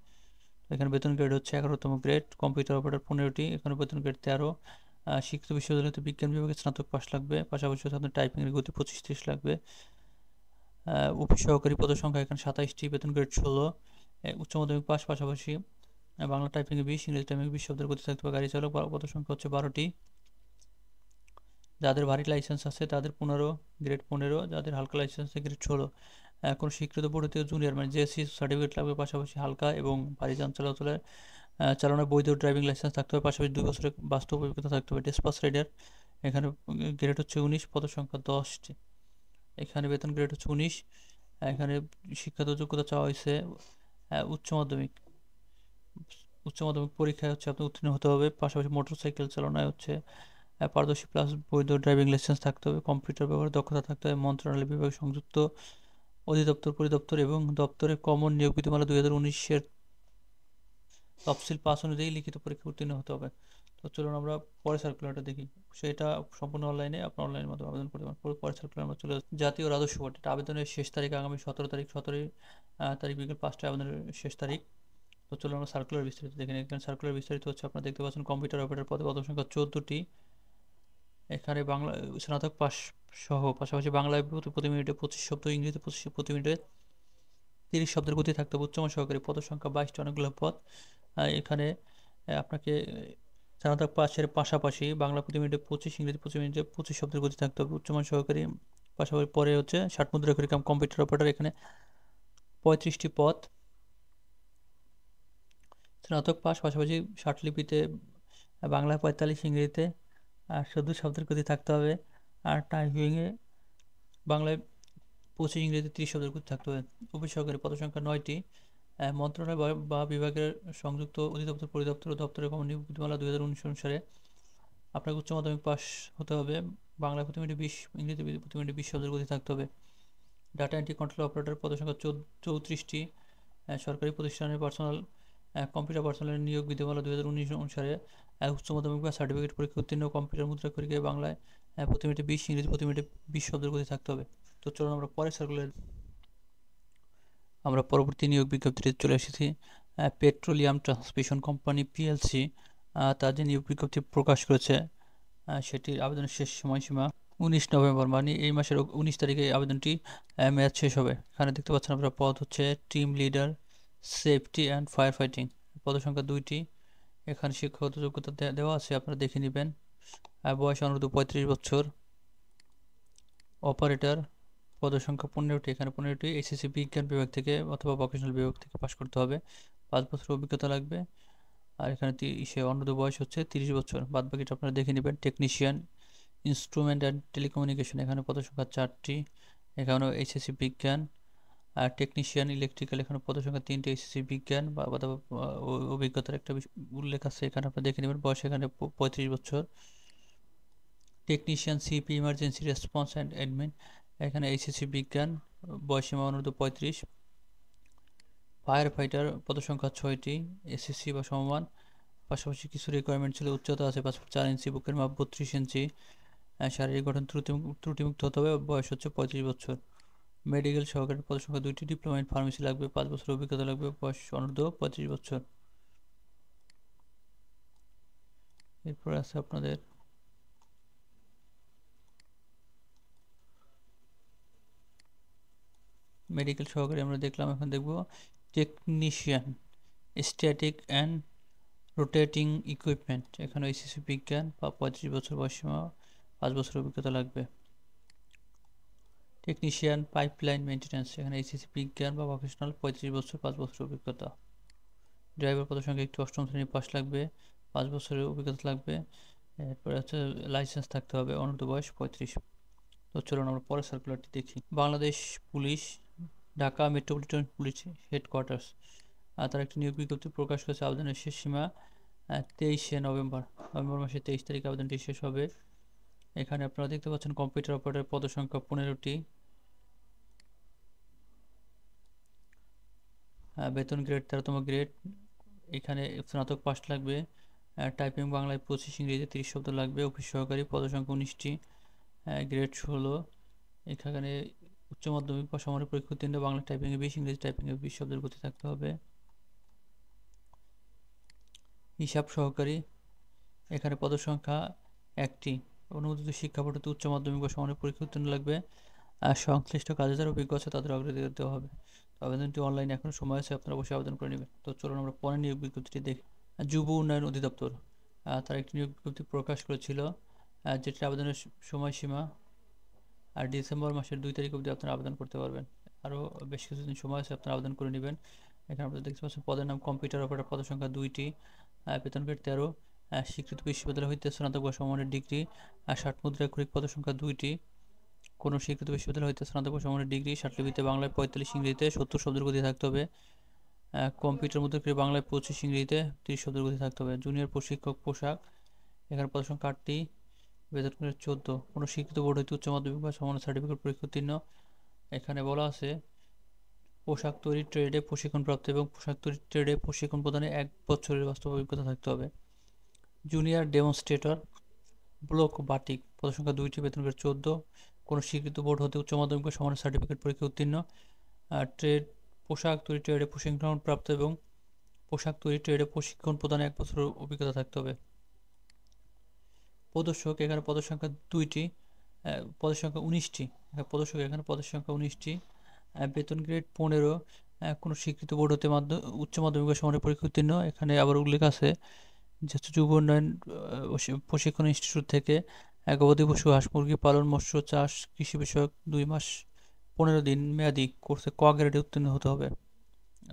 Speaker 1: এখানে বেতন গ্রেড হচ্ছে 11তম গ্রেড। কম্পিউটার অপারেটর 15টি, এখানে বেতন গ্রেড 13, শিক্ষিত বিশ্ববিদ্যালয় হতে বিজ্ঞান বিভাগে স্নাতক পাস লাগবে, পাশাপাশি আপনার টাইপিংয়ের গতি 25-30 লাগবে। অফিস সহকারী পদের সংখ্যা এখানে 27টি, বেতন গ্রেড 16, উচ্চ মাধ্যমিক পাস, পাশাপাশি বাংলা টাইপিংয়ে 20, ইংরেজি টাইপিংয়ে 20 শব্দের গতি থাকতে হবে। গাড়ি চালক পদের সংখ্যা হচ্ছে 12টি, যাদের ভারী লাইসেন্স আছে তাদের 15, গ্রেড 15, যাদের হালকা লাইসেন্স আছে গ্রেড 16। কোনো স্বীকৃত বোর্ড হতে জুনিয়র মানে জেএসসি সার্টিফিকেট লাগবে, পাশাপাশি হালকা এবং ভারী যান চলাচলের চালানোর বৈধ ড্রাইভিং লাইসেন্স থাকতে হবে, পাশাপাশি 2 বছরের বাস্তব অভিজ্ঞতা থাকতে হবে। ডিসপাস রাইডার, এখানে গ্রেড হচ্ছে 19, পদ সংখ্যা 10টি, এখানে বেতন গ্রেড হচ্ছে 19, এখানে শিক্ষাগত যোগ্যতা চাওয়া হয়েছে উচ্চ মাধ্যমিক পরীক্ষায় হচ্ছে আপনি উত্তীর্ণ হতে হবে, পাশাপাশি মোটরসাইকেল চালানোয় হচ্ছে পারদর্শী প্লাস বৈধ ড্রাইভিং লাইসেন্স থাকতে হবে, কম্পিউটার ব্যবহারে দক্ষতা থাকতে হবে, মন্ত্রণালয় বিভাগ সংযুক্ত অধিদপ্তর পরিদপ্তর এবং দপ্তরে কমন নিয়োগ বিধিমালা 2019-এর তফসিল পাস অনুযায়ী লিখিত পরীক্ষা উত্তীর্ণ হতে হবে। তো চলুন আমরা পরে সার্কুলারটা দেখি, সেটা সম্পূর্ণ অনলাইনে, আপনার অনলাইনের মাধ্যমে আবেদন করতে পারেন। পরে সার্কুলার আমরা চলে যাচ্ছি। জাতীয় রাজস্ব বোর্ড, এটা আবেদনের শেষ তারিখ আগামী 17 তারিখ, 17 তারিখ বিকেল 5টায় আবেদনের শেষ তারিখ। তো চলুন আমরা সার্কুলার বিস্তারিত দেখে নিই। এখানে সার্কুলার বিস্তারিত হচ্ছে আপনারা দেখতে পাচ্ছেন কম্পিউটার অপারেটর পদে পদ সংখ্যা 14টি, এখানে বাংলা স্নাতক পাস সহ, পাশাপাশি বাংলায় প্রতি মিনিটে 25 শব্দ, ইংরেজিতে প্রতি মিনিটে 30 শব্দের গতি থাকতে হবে। উচ্চমান সহকারী পদ সংখ্যা 22টি, অনেকগুলো পদ। এখানে আপনাকে স্নাতক পাসের পাশাপাশি বাংলা প্রতি মিনিটে 25, ইংরেজি প্রতি মিনিটে 25 শব্দের গতি থাকতে হবে। উচ্চমান সহকারী, পাশাপাশি পরে হচ্ছে 60 মুদ্রাক্ষরিক কম্পিউটার অপারেটর, এখানে 35টি পদ। স্নাতক পাস, পাশাপাশি 60 লিপিতে বাংলা 45, ইংরেজিতে 14 শব্দের গতি থাকতে হবে। আর টাইপিংয়ে বাংলায় 25, ইংরেজিতে 30 শব্দের গতি থাকতে হবে। অফিস সহকারী পদ সংখ্যা 9টি, মন্ত্রণালয় বা বিভাগের সংযুক্ত অধিদপ্তর পরিদপ্তর ও দপ্তরের কমন নিয়োগ বিধিমালা 2019 অনুসারে আপনাকে উচ্চ মাধ্যমিক পাস হতে হবে, বাংলা প্রতি মিনিটে 20, ইংরেজি প্রতি মিনিটে 20 শব্দের গতি থাকতে হবে। ডাটা এন্ট্রি কন্ট্রোল অপারেটর পদ সংখ্যা 34টি, সরকারি প্রতিষ্ঠানের পার্সোনাল কম্পিউটার পার্সোনালের নিয়োগ বিধিমালা 2019 অনুসারে উচ্চ মাধ্যমিক বা সার্টিফিকেট পরীক্ষা উত্তীর্ণ, কম্পিউটার মুদ্রাক্ষরিকে বাংলায় প্রতি মিনিটে 20, ইংরেজি প্রতি মিনিটে 20 শব্দের গতি থাকতে হবে। তো চলুন আমরা পরে সার্কুলার, আমরা পরবর্তী নিয়োগ বিজ্ঞপ্তিতে চলে এসেছি। পেট্রোলিয়াম ট্রান্সমিশন কোম্পানি পিএলসি তার যে নিয়োগ বিজ্ঞপ্তি প্রকাশ করেছে সেটির আবেদনের শেষ সময়সীমা 19 নভেম্বর, মানে এই মাসের 19 তারিখে আবেদনটি মেয়াদ শেষ হবে। এখানে দেখতে পাচ্ছেন আপনারা পদ হচ্ছে team leader safety and fire fighting, পদ সংখ্যা 2টি, এখানে শিক্ষাগত যোগ্যতা দেওয়া আছে, আপনারা দেখে নেবেন। বয়স অনূর্ধ্ব 35 বছর। অপারেটর পদ সংখ্যা 15টি, এখানে 15টি, এসএসসি বিজ্ঞান বিভাগ থেকে অথবা ভোকেশনাল বিভাগ থেকে পাশ করতে হবে, 5 বছর অভিজ্ঞতা লাগবে। আর এখানে অনূর্ধ্ব বয়স হচ্ছে 30 বছর, বাদ বাকিটা আপনারা দেখে নেবেন। টেকনিশিয়ান ইনস্ট্রুমেন্ট অ্যান্ড টেলিকমিউনিকেশন, এখানে পদসংখ্যা 4টি। এখানেও এইচএসসি বিজ্ঞান। আর টেকনিশিয়ান ইলেকট্রিক্যাল, এখানে পদসংখ্যা 3টি। এইচএসসি বিজ্ঞান বা অভিজ্ঞতার একটা উল্লেখ আছে, এখানে আপনারা দেখে নেবেন। বয়স এখানে 35 বছর। Technician CP emergency response and admin, এখানে এইচএসসি বিজ্ঞান, বয়সীমা অনূর্ধ্ব 35। ফায়ার ফাইটার, পদসংখ্যা 6টি, এসএসসি বা সমমান। পাশাপাশি কিছু রিকোয়ারমেন্ট ছিল। উচ্চতা আছে 5 ফুট 4 ইঞ্চি, বুকের মাপ 32 ইঞ্চি, শারীরিক গঠন ত্রুটিমুক্ত হতে হবে, বয়স হচ্ছে 35 বছর। মেডিকেল সহকারী, পদসংখ্যা 2টি, ডিপ্লোমা ইন ফার্মেসি লাগবে, 5 বছর অভিজ্ঞতা লাগবে, বয়স অনূর্ধ্ব 35 বছর। এরপর আছে আপনাদের মেডিকেল সহকারী আমরা দেখলাম। এখন দেখব technician static and rotating equipment, এখানে এইচএসসি বিজ্ঞান বা 35 বছর, বয়সীমা 5 বছর অভিজ্ঞতা লাগবে। টেকনিশিয়ান পাইপলাইন মেনটেন্যান্স, এখানে এইচএসসি বিজ্ঞান বা প্রফেশনাল, 35 বছর, 5 বছর অভিজ্ঞতা। ড্রাইভার পদের একটি 8ম শ্রেণীর পাস লাগবে, 5 বছরের অভিজ্ঞতা লাগবে। এরপরে হচ্ছে লাইসেন্স থাকতে হবে, অনূর্ধ্ব বয়স 35। তো চলুন আমরা পরের সার্কুলারটি দেখি। Bangladesh police, Dhaka metropolitan police headquarters, তার একটি নিয়োগ বিজ্ঞপ্তি প্রকাশ করেছে। আবেদনের শেষ সীমা 23শে নভেম্বর মাসের 23 তারিখে আবেদনটি শেষ হবে। এখানে আপনারা দেখতে পাচ্ছেন কম্পিউটার অপারেটর, পদসংখ্যা 15টি। বেতন গ্রেড 13তম গ্রেড, এখানে স্নাতক পাস লাগবে। টাইপিং বাংলায় 25, ইংরেজিতে 30 শব্দ লাগবে। অফিস সহকারী, পদসংখ্যা 19টি, গ্রেড 16। এখানে উচ্চ মাধ্যমিক বা সমানের পরীক্ষা উত্তীর্ণ, বাংলা টাইপিংয়ে 20, ইংরেজি টাইপিংয়ে 20 শব্দের গতি থাকতে হবে। হিসাব সহকারী, এখানে পদসংখ্যা 1টি। অনুমোদিত শিক্ষাবোর্ডে উচ্চ মাধ্যমিক বা সমানের পরীক্ষা উত্তীর্ণ লাগবে। আর সংশ্লিষ্ট কাজে যারা অভিজ্ঞ আছে তাদের অগ্রাধিকার দেওয়া হবে। আবেদনটি অনলাইনে এখনো সময় আছে, আপনারা অবশ্যই আবেদন করে নেবেন। তো চলুন আমরা পরের নিয়োগ বিজ্ঞপ্তিটি দেখি। যুব উন্নয়ন অধিদপ্তর তার একটি নিয়োগ বিজ্ঞপ্তি প্রকাশ করেছিল, যেটির আবেদনের সময়সীমা ডিসেম্বর মাসের 2 তারিখ অবধি আপনারা আবেদন করতে পারবেন। আরও বেশ কিছুদিন সময় আছে, আপনারা আবেদন করে নেবেন। এখানে আপনারা দেখতে পাচ্ছেন পদের নাম কম্পিউটার অপারেটর, পদসংখ্যা 2টি, বেতন গ্রেড 13, স্বীকৃত বিশ্ববিদ্যালয় হইতে স্নাতক বা সমমানের ডিগ্রি, 60 মুদ্রায় ক্রমিক, পদসংখ্যা 2টি। কোনো স্বীকৃত বিশ্ববিদ্যালয় হইতে স্নাতক বা সমমানের ডিগ্রি, লিপিতে বাংলায় 45, ইংরেজিতে 70 শব্দের গতি থাকতে হবে। কম্পিউটার মুদ্রা বাংলায় 25, ইংরেজিতে 30 শব্দের গতি থাকতে হবে। জুনিয়র প্রশিক্ষক পোশাক, এখানে পদসংখ্যা 8টি, বেতন গ্রেড 14। কোনো স্বীকৃত বোর্ড হইতে উচ্চ মাধ্যমিক বা সমান সার্টিফিকেট পরীক্ষা উত্তীর্ণ। এখানে বলা আছে পোশাক তৈরি ট্রেডে প্রশিক্ষণপ্রাপ্ত এবং পোশাক তৈরি ট্রেডে প্রশিক্ষণ প্রদানে 1 বছরের বাস্তব অভিজ্ঞতা থাকতে হবে। জুনিয়র ডেমনস্ট্রেটর ব্লক বাটিক, পদসংখ্যা 2টি, বেতন গ্রেড 14। কোনো স্বীকৃত বোর্ড হতে উচ্চ মাধ্যমিক বা সমান সার্টিফিকেট পরীক্ষা উত্তীর্ণ। ট্রেড পোশাক তৈরি ট্রেডে প্রশিক্ষণপ্রাপ্ত এবং পোশাক তৈরি ট্রেডে প্রশিক্ষণ প্রদানে 1 বছরের অভিজ্ঞতা থাকতে হবে। প্রদর্শক, এখানে পদসংখ্যা 2টি, পদসংখ্যা 19টি। প্রদর্শক, এখানে পদসংখ্যা 19টি, বেতন গ্রেড 15। কোনো স্বীকৃত বোর্ড হতে উচ্চ মাধ্যমিক বা সমানের পরীক্ষা উত্তীর্ণ। এখানে আবার উল্লেখ আছে যে যুব উন্নয়ন প্রশিক্ষণ ইনস্টিটিউট থেকে গবাদি পশু, হাঁস মুরগি পালন, মৎস্য চাষ, কৃষি বিষয়ক 2 মাস 15 দিন মেয়াদি কোর্সে ক গ্রেডে উত্তীর্ণ হতে হবে।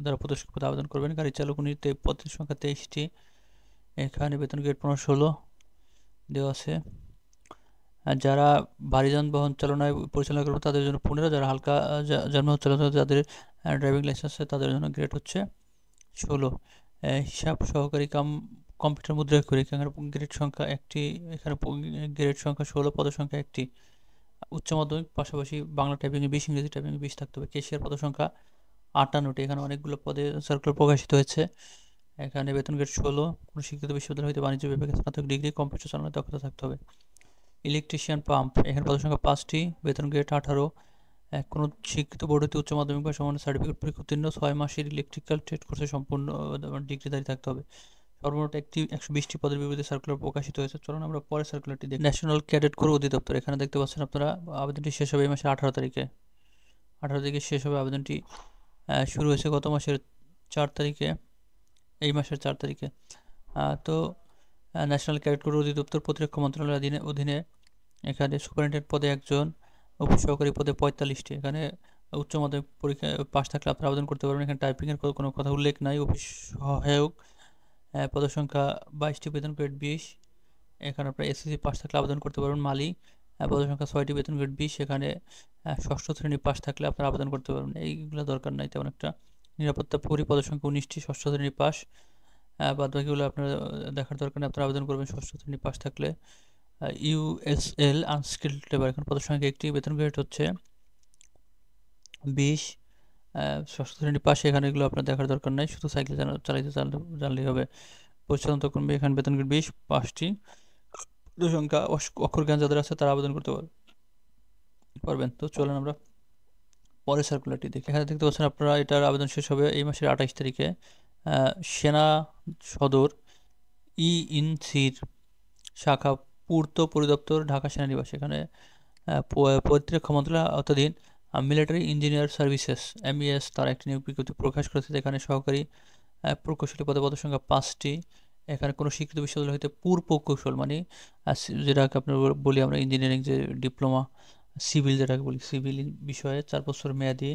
Speaker 1: যারা প্রদর্শক পদে আবেদন করবেন। গাড়ি চালক উনিতে, পদের সংখ্যা 23টি। এখানে বেতন গ্রেড 15-16 দেওয়া আছে। আর যারা ভারী যানবাহন চালনায় পরিচালনা করবে তাদের জন্য 15, যারা হালকা যানবাহন চালনা যাদের ড্রাইভিং লাইসেন্স আছে তাদের জন্য গ্রেড হচ্ছে 16। হিসাব সহকারী কম্পিউটার মুদ্রায় করি, এখানে গ্রেড সংখ্যা 1টি, এখানে গ্রেড সংখ্যা 16, পদের সংখ্যা 1টি। উচ্চ মাধ্যমিক পাশাপাশি বাংলা টাইপিংয়ে 20, ইংরেজি টাইপিংয়ে 20 থাকতে হবে। কেশিয়ার পদের সংখ্যা 58টি, এখানে অনেকগুলো পদে সার্কুলার প্রকাশিত হয়েছে। এখানে বেতন গ্রেড 16। কোনো শিক্ষিত বিশ্ববিদ্যালয় হইতে বাণিজ্য বিভাগে স্নাতক ডিগ্রি, কম্পিউটার চালানোর দক্ষতা থাকতে হবে। ইলেকট্রিশিয়ান পাম্প, এখানে পদের সংখ্যা 5টি, বেতন গ্রেড 18। কোনো শিক্ষিত বোর্ড হতে উচ্চ মাধ্যমিক বা সমান সার্টিফিকেট পরীক্ষা উত্তীর্ণ, 6 মাসের ইলেকট্রিক্যাল ট্রেড কোর্সে সম্পূর্ণ ডিগ্রিধারী থাকতে হবে। সর্বমোট 120টি পদের বিরুদ্ধে সার্কুলার প্রকাশিত হয়েছে। চলুন আমরা পরের সার্কুলারটি দেখি। ন্যাশনাল ক্যাডেট কোর অধিদপ্তর, এখানে দেখতে পাচ্ছেন আপনারা আবেদনটি শেষ হবে এই মাসের 18 তারিখে। 18 তারিখে শেষ হবে আবেদনটি। শুরু হয়েছে গত মাসের 4 তারিখে, এই মাসের 4 তারিখে। তো ন্যাশনাল ক্যাডেট কোর অধিদপ্তর প্রতিরক্ষা মন্ত্রণালয়ের অধীনে এখানে সুপারিনটেন্ডেন্ট পদে 1জন, অফিস সহকারী পদে 45টি। এখানে উচ্চ মাধ্যমিক পরীক্ষা পাস থাকলে আপনারা আবেদন করতে পারবেন। এখানে টাইপিংয়ের কোনো কথা উল্লেখ নাই। অফিস সহায়ক, পদের সংখ্যা 22টি, বেতন গ্রেড 20। এখানে আপনার এসএসসি পাস থাকলে আবেদন করতে পারবেন। মালি পদসংখ্যা 6টি, বেতন গ্রেড 20। এখানে ষষ্ঠ শ্রেণী পাস থাকলে আপনারা আবেদন করতে পারবেন। এইগুলো দরকার নাই তেমন একটা। নিরাপত্তা প্রহরী পদসংখ্যা 19টি, ষষ্ঠ শ্রেণী পাস। বাদ বাকিগুলো আপনারা দেখার দরকার নেই, আপনারা আবেদন করবেন ষষ্ঠ শ্রেণী পাস থাকলে। ইউএসএল আনস্কিল্ড লেবার, এখন পদসংখ্যা 1টি, বেতন গ্রেড হচ্ছে 20। ষষ্ঠ শ্রেণী পাশে, এখানে এগুলো আপনার দেখার দরকার নাই, শুধু সাইকেল চালাইতে জানলেই হবে। পরিচালনা কর্মী, এখানে বেতন গ্রেড 20, 5টি। সংখ্যা অক্ষর জ্ঞান যাদের আছে তারা আবেদন করতে পারবেন। তো চলেন আমরা পরের সার্কুলারটি দেখি। এখানে দেখতে পাচ্ছেন আপনারা, এটার আবেদন শেষ হবে এই মাসের 28 তারিখে। সেনা সদর ইনসির শাখা, পূর্ত পরিদপ্তর, ঢাকা সেনানিবাস। এখানে প্রতিরক্ষা মন্ত্রণালয় আওতাধীন মিলিটারি ইঞ্জিনিয়ার সার্ভিসেস MES তার একটি নিয়োগ বিজ্ঞপ্তি প্রকাশ করেছে। এখানে সহকারী প্রকৌশলী পদে পদসংখ্যা 5টি। এখানে কোনো স্বীকৃত বিশ্ববিদ্যালয় হইতে পূর্ব প্রকৌশল, মানে যেটাকে আপনার বলি আমরা ইঞ্জিনিয়ারিং যে ডিপ্লোমা, সিভিল যেটাকে বলি, সিভিল বিষয়ে 4 বছর মেয়াদি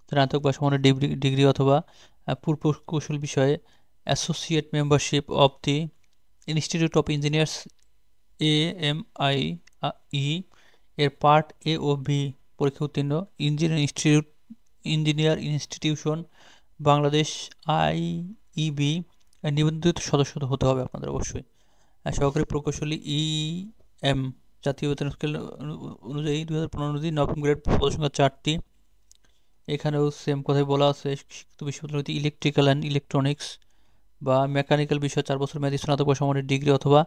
Speaker 1: স্নাতক বা সমানের ডিগ্রি অথবা পূর্ব প্রকৌশল বিষয়ে associate membership of the institute of engineers AMIE এর পার্ট A ও B পরীক্ষা উত্তীর্ণ, ইঞ্জিনিয়ার ইনস্টিটিউশন বাংলাদেশ IEB নিবন্ধিত সদস্য হতে হবে আপনাদের অবশ্যই। সহকারী প্রকৌশলী EM জাতীয় বেতন স্কেল অনুযায়ী 2015 অনুযায়ী নবম গ্রেড, পদসংখ্যা 4টি। এখানেও সেম কথাই বলা আছে, শিক্ষিত বিশ্ববিদ্যালয় হতে ইলেকট্রিক্যাল অ্যান্ড ইলেকট্রনিক্স বা মেকানিক্যাল বিষয়ে 4 বছর মেয়াদী স্নাতক বা সমানের ডিগ্রি অথবা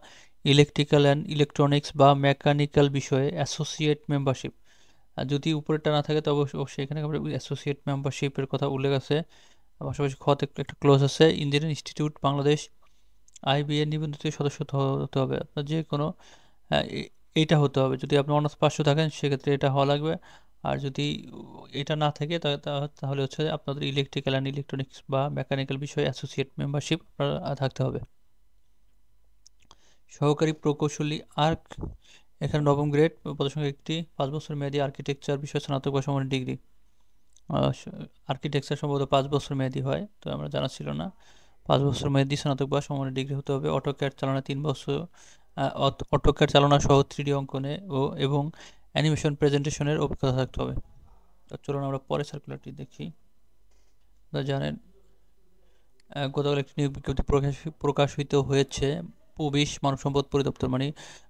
Speaker 1: ইলেকট্রিক্যাল অ্যান্ড ইলেকট্রনিক্স বা মেকানিক্যাল বিষয়ে অ্যাসোসিয়েট মেম্বারশিপ। আর যদি উপরেরটা না থাকে তবে অবশ্যই এখানে অ্যাসোসিয়েট মেম্বারশিপের কথা উল্লেখ আছে। পাশাপাশি খতে একটা ক্লোজ আছে, ইঞ্জিনিয়ারিং ইনস্টিটিউট বাংলাদেশ IB এর নিবন্ধিত সদস্য হতে হবে। আপনার যে কোনো এইটা হতে হবে। যদি আপনি অনার্স পাশে থাকেন সেক্ষেত্রে এটা হওয়া লাগবে। আর যদি এটা না থাকে তাহলে হচ্ছে আপনাদের ইলেকট্রিক্যাল অ্যান্ড ইলেকট্রনিক্স বা মেকানিক্যাল বিষয়ে অ্যাসোসিয়েট মেম্বারশিপ থাকতে হবে। সহকারী প্রকৌশলী আর্ক, এখানে নবম গ্রেড, পদসংখ্যা 1টি, 5 বছর মেয়াদী আর্কিটেকচার বিষয়ে স্নাতক বা সমানের ডিগ্রি। আর্কিটেকচার সম্ভবত 5 বছর মেয়াদী হয়, তো আমরা জানা ছিল না। 5 বছর মেয়াদী স্নাতক বা সমানের ডিগ্রি হতে হবে। অটোক্যাড চালনা 3 বছর, অটোক্যাড চালনা সহ 3D অঙ্কনে এবং অ্যানিমেশন প্রেজেন্টেশনের অভিজ্ঞতা থাকতে হবে। তো চলুন আমরা পরের সার্কুলারটি দেখি। আপনারা জানেন গতকাল একটি নিয়োগ বিজ্ঞপ্তি প্রকাশিত হয়েছে প্রবেশ মানব সম্পদ পরিদপ্তর, মানে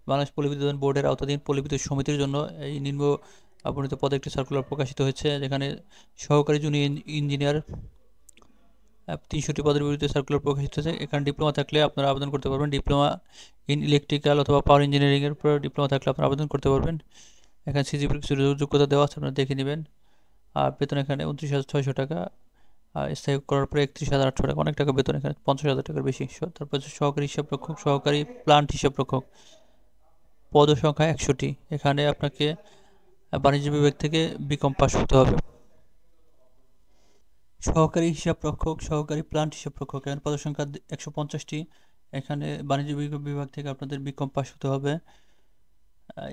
Speaker 1: বাংলাদেশ পল্লী বিদ্যুৎ বোর্ডের আওতাধীন পল্লী বিদ্যুৎ সমিতির জন্য এই নিম্ন বর্ণিত পদে একটি সার্কুলার প্রকাশিত হয়েছে, যেখানে সহকারী জুনিয়র ইঞ্জিনিয়ার 300টি পদের বিরুদ্ধে সার্কুলার প্রকাশিত হয়েছে। এখানে ডিপ্লোমা থাকলে আপনারা আবেদন করতে পারবেন। ডিপ্লোমা ইন ইলেকট্রিক্যাল অথবা পাওয়ার ইঞ্জিনিয়ারিংয়ের উপর ডিপ্লোমা থাকলে আপনারা আবেদন করতে পারবেন। এখানে সিজিপির কিছু যোগ্যতা দেওয়া আছে, আপনারা দেখে নেবেন। আর বেতন এখানে 29,600 টাকা, আর স্থায়ী করার পরে 31,800 টাকা, অনেক টাকা বেতন, এখানে 50,000 টাকার বেশি। তারপর হচ্ছে সহকারী হিসাবরক্ষক, সহকারী প্লান্ট হিসাবরক্ষক, পদ সংখ্যা 100টি। এখানে আপনাকে বাণিজ্য বিভাগ থেকে বিকম পাস হতে হবে। সহকারী হিসাবরক্ষক, সহকারী প্লান্ট হিসাবরক্ষক, এখানে পদ সংখ্যা 150টি। এখানে বাণিজ্য বিভাগ থেকে আপনাদের বিকম পাস হতে হবে।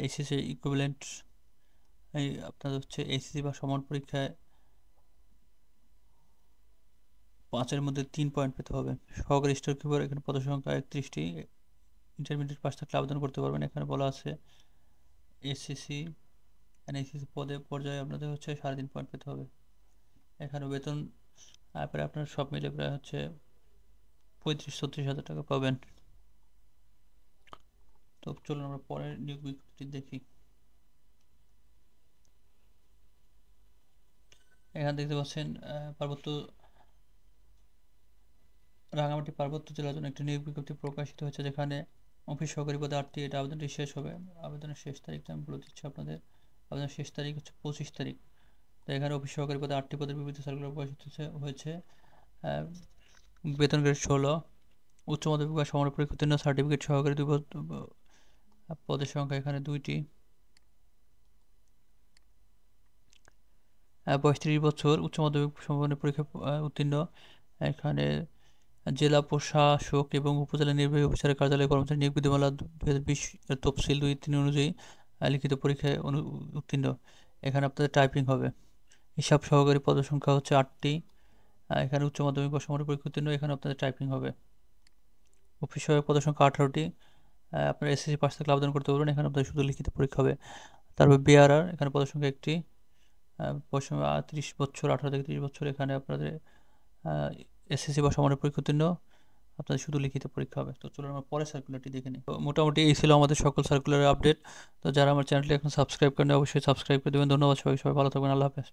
Speaker 1: এসএসসি ইকুইভ্যালেন্ট, এই আপনাদের হচ্ছে এসএসসি বা সমান পরীক্ষায় 5-এর মধ্যে 3 পয়েন্ট পেতে হবে। সহকারী স্টোর কিপার, এখানে পদ সংখ্যা 31টি। ইন্টারমিডিয়েট পাস থাকলে আবেদন করতে পারবেন। এখানে বলা আছে এসএসসি এসএসসি পর্যায়ে আপনাদের হচ্ছে 3.5 পয়েন্ট পেতে হবে। এখানে বেতন প্রায় আপনার সব মিলে প্রায় হচ্ছে 35-36 হাজার টাকা পাবেন। তো চলুন আমরা পরের নিয়োগ বিজ্ঞপ্তি দেখি। এখানে দেখতে পাচ্ছেন রাঙামাটি পার্বত্য জেলার জন্য একটি নিয়োগ বিজ্ঞপ্তি প্রকাশিত হয়েছে, যেখানে অফিস সহকারী পদে 8টি। এটা আবেদনটি শেষ হবে, আবেদনের শেষ তারিখটা আমি বলে দিচ্ছি আপনাদের। আবেদনের শেষ তারিখ হচ্ছে 25 তারিখ। তো এখানে অফিস সহকারী পদে 8টি পদের বিবৃতি সার্কুলার প্রকাশিত হয়েছে। বেতন গ্রেড 16, উচ্চ মাধ্যমিক বা সমান পরীক্ষা উত্তীর্ণ, সার্টিফিকেট সহকারী 2 পদের সংখ্যা এখানে 2টি। বয়স 30 বছর, উচ্চ মাধ্যমিক সমাপনী পরীক্ষা উত্তীর্ণ। এখানে জেলা প্রশাসক এবং উপজেলা নির্বাহী অফিসারের কার্যালয়ে কর্মচারী নিয়োগ বিধিমালা 2020 এর তফসিল 2-3 অনুযায়ী লিখিত পরীক্ষায় উত্তীর্ণ। এখানে আপনাদের টাইপিং হবে। হিসাব সহকারী পদ সংখ্যা হচ্ছে 8টি। এখানে উচ্চ মাধ্যমিক বা সমান পরীক্ষা উত্তীর্ণ, এখানে আপনাদের টাইপিং হবে। অফিস সহায়ক পদ সংখ্যা 18টি। আপনার এসএসসি পাস থাকলে আবেদন করতে পারবেন। এখানে আপনাদের শুধু লিখিত পরীক্ষা হবে। তারপর বিআরআর, এখানে পদসংখ্যা একটি, বয়সসীমা 30 বছর, 18 থেকে 30 বছর। এখানে আপনাদের এসএসসি বা সমানের পরীক্ষা উত্তীর্ণ, আপনাদের শুধু লিখিত পরীক্ষা হবে। তো চলুন আমরা পরের সার্কুলারটি দেখে নিই। তো মোটামুটি এই ছিল আমাদের সকল সার্কুলারের আপডেট। তো যারা আমার চ্যানেলটি এখন সাবস্ক্রাইব করেন অবশ্যই সাবস্ক্রাইব করে দেবেন। ধন্যবাদ সবাই, সবাই ভালো থাকবেন। আল্লাহ হাফেজ।